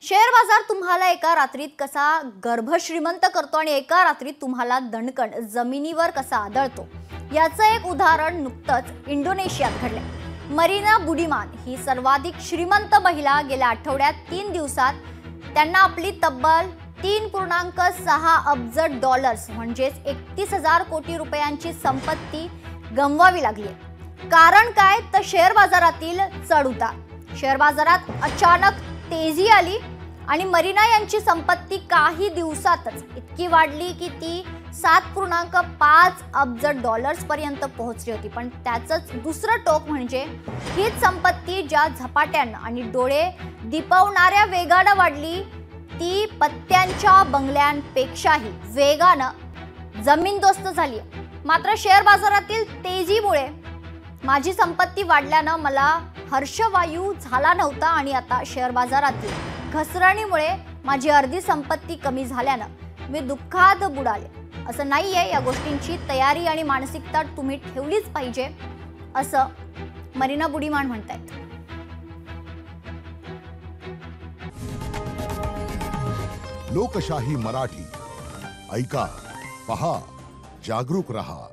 Share बाजार तुम्हाला एका रात्रीत कसा गर्भश्रीमंत करतो आणि एका रात्रीत तुम्हाला दणकण जमिनीवर कसा आदळतो याचं एक उदाहरण नुकतंच इंडोनेशियात घडले। मरीना बुडिमान ही सर्वाधिक श्रीमंत महिला गेल्या आठवड्यात 3 दिवसात त्यांना आपली तब्बल 3.6 अब्ज डॉलर्स म्हणजे 31,000 कोटी रुपयांची संपत्ती गमवावी लागली। कारण काय तर शेअर बाजारातील चढउतार। शेअर बाजारात अचानक तेजी आली आणि मरीना यांची संपत्ती काही दिवसातच इतकी वाढली की ती 7.5 अब्ज डॉलर्स पर्यंत पोहोचली होती। पण त्याचंच दुसरं टोक म्हणजे हीच संपत्ती ज्या झपाट्यानं आणि डोळे दिपवणाऱ्या वेगानं वाढली ती पत्त्यांच्या बंगल्यांपेक्षाही वेगानं जमीनदोस्त झाली। मात्र शेअर बाजारातील तेजीमुळे माझी संपत्ती वाढल्यानं मला हर्षवायू झाला नव्हता आणि आता शेअर बाजारातील घसरणीमुळे माझी अर्धी संपत्ती कमी झाल्यानं मी दुःखात बुडाले। असं नाहीये, या गोष्टींची तयारी आणि मानसिकता तुम्ही ठेवलीच पाहिजे असं मरीना बुडिमान म्हणतायत। लोकशाही मराठी ऐका, पहा, जागरूक रहा।